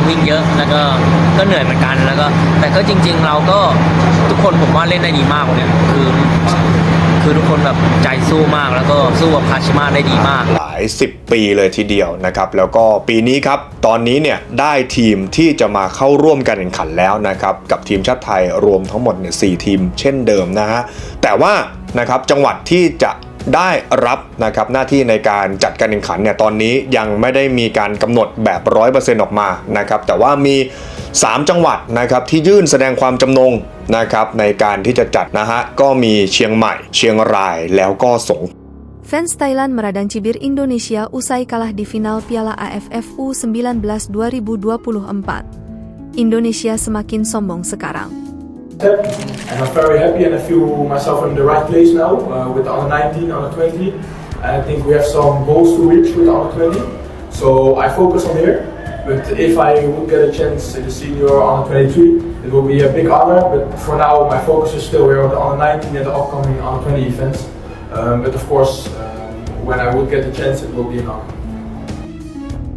วิ่งเยอะแล้วก็เหนื่อยเหมือนกันแล้วก็แต่ก็จริงๆเราก็ทุกคนผมว่าเล่นได้ดีมากเนี่ยคือทุกคนแบบใจสู้มากแล้วก็สู้กับคาชิมะได้ดีมากหลาย10 ปีเลยทีเดียวนะครับแล้วก็ปีนี้ครับตอนนี้เนี่ยได้ทีมที่จะมาเข้าร่วมการแข่งขันแล้วนะครับกับทีมชาติไทยรวมทั้งหมดเนี่ย4 ทีมเช่นเดิมนะฮะแต่ว่านะครับจังหวัดที่จะได้รับนะครับหน้าที่ในการจัดการแข่งขันเนี่ยตอนนี้ยังไม่ได้มีการกำหนดแบบ 100% ออกมานะครับแต่ว่ามี3 จังหวัดนะครับที่ยื่นแสดงความจำนงนะครับในการที่จะจัดนะฮะก็มีเชียงใหม่เชียงรายแล้วก็สงขลา Fans Thailand meradang cibir Indonesia usai kalah di final Piala AFF U19 2024. Indonesia semakin sombong sekarang. And I'm very happy and I feel myself in the right place now with the under-19, under-20. I think we have some goals to reach with the under-20. So I focus on here. But if I would get a chance in the senior under-23, it will be a big honor. But for now, my focus is still here on the under-19 and the upcoming under-20 events. But of course, when I would get the chance, it will be an honor.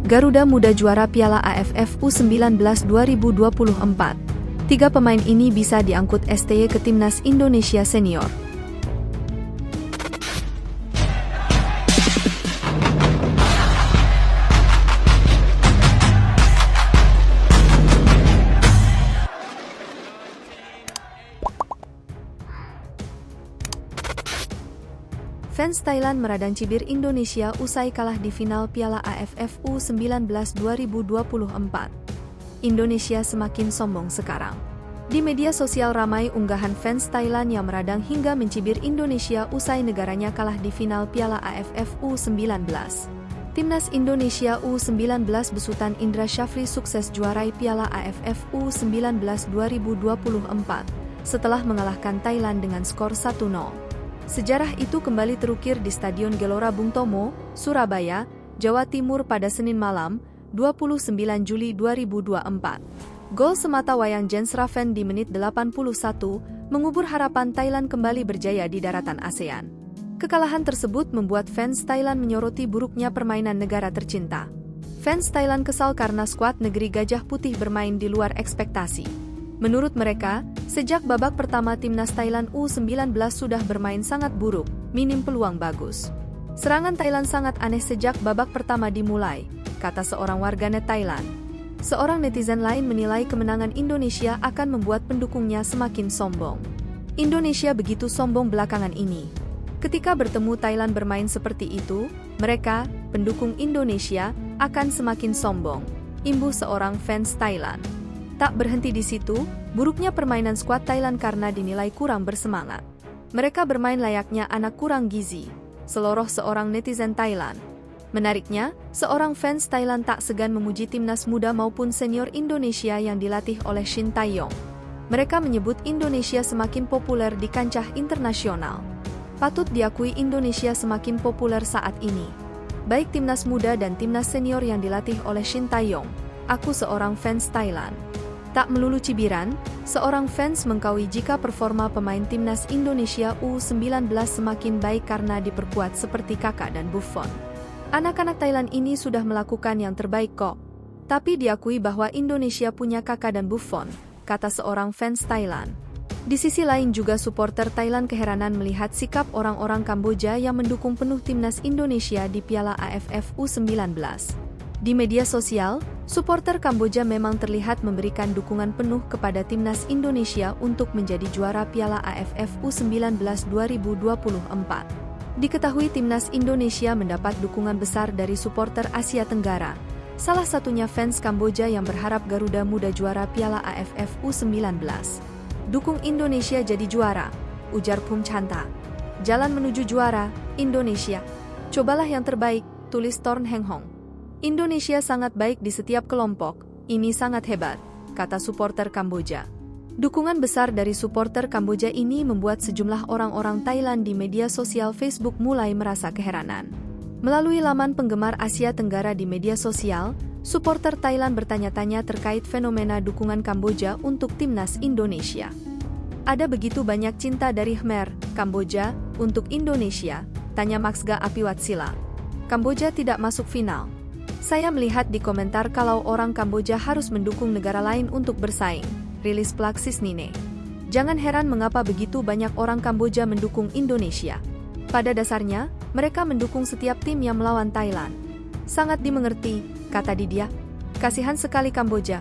Garuda Muda juara Piala AFF U19 2024. 3 pemain ini bisa diangkut STY ke Timnas Indonesia Senior. Fans Thailand meradang cibir Indonesia usai kalah di final Piala AFF U19 2024. Indonesia semakin sombong sekarang. Di media sosial ramai unggahan fans Thailand yang meradang hingga mencibir Indonesia usai negaranya kalah di final Piala AFF U19. Timnas Indonesia U19 besutan Indra Syafri sukses juarai Piala AFF U19 2024 setelah mengalahkan Thailand dengan skor 1-0. Sejarah itu kembali terukir di Stadion Gelora Bung Tomo, Surabaya, Jawa Timur pada Senin malam, 29 Juli 2024. Gol semata wayang Jens Raven di menit 81 mengubur harapan Thailand kembali berjaya di daratan ASEAN. Kekalahan tersebut membuat fans Thailand menyoroti buruknya permainan negara tercinta. Fans Thailand kesal karena skuad negeri Gajah Putih bermain di luar ekspektasi. Menurut mereka, sejak babak pertama timnas Thailand U19 sudah bermain sangat buruk, minim peluang bagus. Serangan Thailand sangat aneh sejak babak pertama dimulai, kata seorang warganet Thailand. Seorang netizen lain menilai kemenangan Indonesia akan membuat pendukungnya semakin sombong. Indonesia begitu sombong belakangan ini. Ketika bertemu Thailand bermain seperti itu, mereka, pendukung Indonesia, akan semakin sombong, imbuh seorang fans Thailand. Tak berhenti di situ, buruknya permainan skuad Thailand karena dinilai kurang bersemangat. Mereka bermain layaknya anak kurang gizi, seloroh seorang netizen Thailand. Menariknya, seorang fans Thailand tak segan memuji timnas muda maupun senior Indonesia yang dilatih oleh Shin Tae-yong. Mereka menyebut Indonesia semakin populer di kancah internasional. Patut diakui Indonesia semakin populer saat ini. Baik timnas muda dan timnas senior yang dilatih oleh Shin Tae-yong. Aku seorang fans Thailand. Tak melulu cibiran, seorang fans mengakui jika performa pemain timnas Indonesia U19 semakin baik karena diperkuat seperti Kakak dan Buffon. Anak-anak Thailand ini sudah melakukan yang terbaik kok. Tapi diakui bahwa Indonesia punya Kakak dan Buffon, kata seorang fans Thailand. Di sisi lain juga supporter Thailand keheranan melihat sikap orang-orang Kamboja yang mendukung penuh timnas Indonesia di Piala AFF U19. Di media sosial, supporter Kamboja memang terlihat memberikan dukungan penuh kepada timnas Indonesia untuk menjadi juara Piala AFF U19 2024. Diketahui timnas Indonesia mendapat dukungan besar dari supporter Asia Tenggara. Salah satunya fans Kamboja yang berharap Garuda Muda juara Piala AFF U19. Dukung Indonesia jadi juara, ujar Pum Chanta. Jalan menuju juara, Indonesia. Cobalah yang terbaik, tulis Torn Heng Hong. Indonesia sangat baik di setiap kelompok, ini sangat hebat, kata supporter Kamboja. Dukungan besar dari supporter Kamboja ini membuat sejumlah orang-orang Thailand di media sosial Facebook mulai merasa keheranan. Melalui laman penggemar Asia Tenggara di media sosial, supporter Thailand bertanya-tanya terkait fenomena dukungan Kamboja untuk timnas Indonesia. Ada begitu banyak cinta dari Khmer, Kamboja, untuk Indonesia, tanya Maxga Apiwatsila. Kamboja tidak masuk final. Saya melihat di komentar kalau orang Kamboja harus mendukung negara lain untuk bersaing, rilis Plaksis Nine. Jangan heran mengapa begitu banyak orang Kamboja mendukung Indonesia. Pada dasarnya, mereka mendukung setiap tim yang melawan Thailand. Sangat dimengerti, kata Didia. Kasihan sekali Kamboja.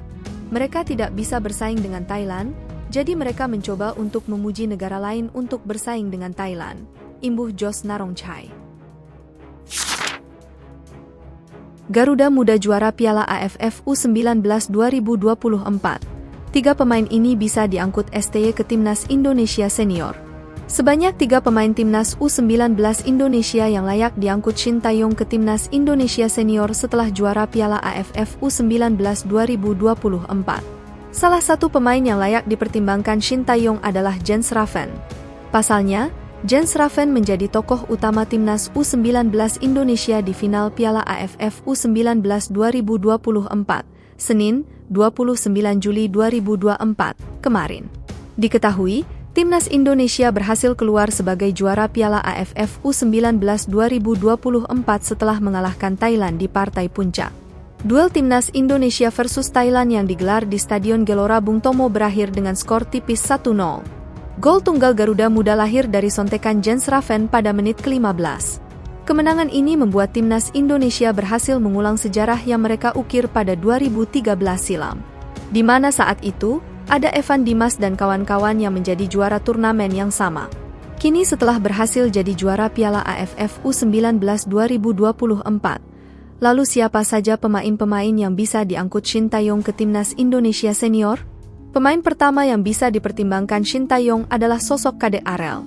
Mereka tidak bisa bersaing dengan Thailand, jadi mereka mencoba untuk memuji negara lain untuk bersaing dengan Thailand. Imbuh Jos Narongchai. Garuda Muda juara Piala AFF U19 2024. 3 pemain ini bisa diangkut STY ke Timnas Indonesia Senior. Sebanyak 3 pemain Timnas U19 Indonesia yang layak diangkut Shin Tae-yong ke Timnas Indonesia Senior setelah juara Piala AFF U19 2024. Salah satu pemain yang layak dipertimbangkan Shin Tae-yong adalah Jens Raven. Pasalnya, Jens Raven menjadi tokoh utama Timnas U19 Indonesia di final Piala AFF U19 2024, Senin, 29 Juli 2024, kemarin. Diketahui, Timnas Indonesia berhasil keluar sebagai juara Piala AFF U19 2024 setelah mengalahkan Thailand di partai puncak. Duel Timnas Indonesia versus Thailand yang digelar di Stadion Gelora Bung Tomo berakhir dengan skor tipis 1-0. Gol tunggal Garuda Muda lahir dari sontekan Jens Raven pada menit ke-15. Kemenangan ini membuat Timnas Indonesia berhasil mengulang sejarah yang mereka ukir pada 2013 silam. Di mana saat itu, ada Evan Dimas dan kawan-kawan yang menjadi juara turnamen yang sama. Kini setelah berhasil jadi juara Piala AFF U19 2024, lalu siapa saja pemain-pemain yang bisa diangkut Shin Tae-yong ke Timnas Indonesia Senior? Pemain pertama yang bisa dipertimbangkan Shin Tae-yong adalah sosok Kadek Arel.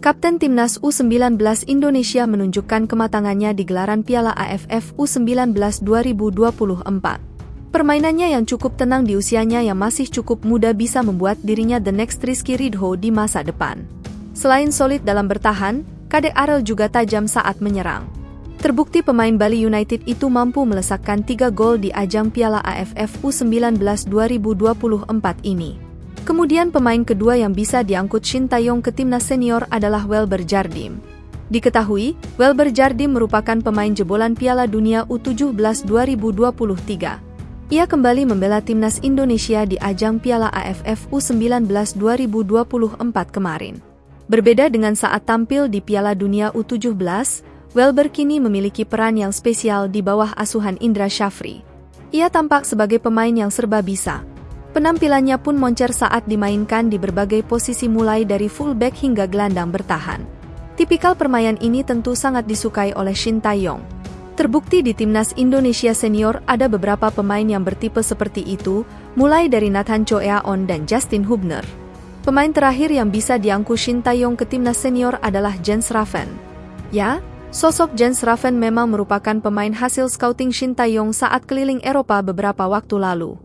Kapten Timnas U19 Indonesia menunjukkan kematangannya di gelaran Piala AFF U19 2024. Permainannya yang cukup tenang di usianya yang masih cukup muda bisa membuat dirinya the next Rizky Ridho di masa depan. Selain solid dalam bertahan, Kadek Arel juga tajam saat menyerang. Terbukti pemain Bali United itu mampu melesakkan 3 gol di ajang Piala AFF U19 2024 ini. Kemudian pemain kedua yang bisa diangkut Shin Tae-yong ke Timnas Senior adalah Welber Jardim. Diketahui, Welber Jardim merupakan pemain jebolan Piala Dunia U17 2023. Ia kembali membela Timnas Indonesia di ajang Piala AFF U19 2024 kemarin. Berbeda dengan saat tampil di Piala Dunia U17, Welber kini memiliki peran yang spesial di bawah asuhan Indra Syafri. Ia tampak sebagai pemain yang serba bisa. Penampilannya pun moncer saat dimainkan di berbagai posisi mulai dari fullback hingga gelandang bertahan. Tipikal permainan ini tentu sangat disukai oleh Shin Tae-yong. Terbukti di Timnas Indonesia Senior ada beberapa pemain yang bertipe seperti itu, mulai dari Nathan Choeaon dan Justin Hubner. Pemain terakhir yang bisa diangkut Shin Tae-yong ke Timnas Senior adalah Jens Raven. Ya, sosok Jens Raven memang merupakan pemain hasil scouting Shin Tae-yong saat keliling Eropa beberapa waktu lalu.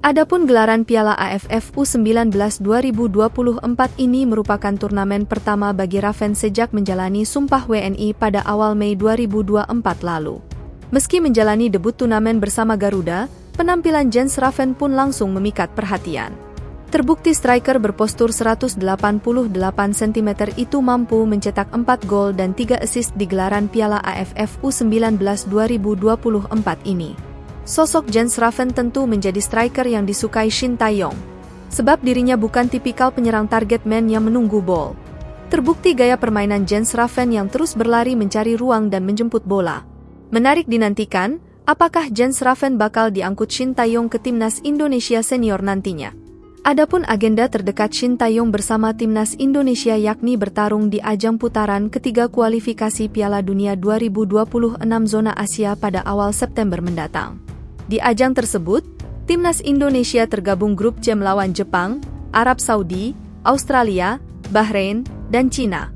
Adapun gelaran Piala AFF U19 2024 ini merupakan turnamen pertama bagi Raven sejak menjalani Sumpah WNI pada awal Mei 2024 lalu. Meski menjalani debut turnamen bersama Garuda, penampilan Jens Raven pun langsung memikat perhatian. Terbukti striker berpostur 188 cm itu mampu mencetak 4 gol dan 3 assist di gelaran Piala AFF U19 2024 ini. Sosok Jens Raven tentu menjadi striker yang disukai Shin Tae-yong. Sebab dirinya bukan tipikal penyerang target man yang menunggu ball. Terbukti gaya permainan Jens Raven yang terus berlari mencari ruang dan menjemput bola. Menarik dinantikan, apakah Jens Raven bakal diangkut Shin Tae-yong ke Timnas Indonesia Senior nantinya. Adapun agenda terdekat Shin Tae-yong bersama Timnas Indonesia yakni bertarung di ajang putaran ketiga kualifikasi Piala Dunia 2026 zona Asia pada awal September mendatang. Di ajang tersebut, Timnas Indonesia tergabung grup C melawan Jepang, Arab Saudi, Australia, Bahrain, dan Cina.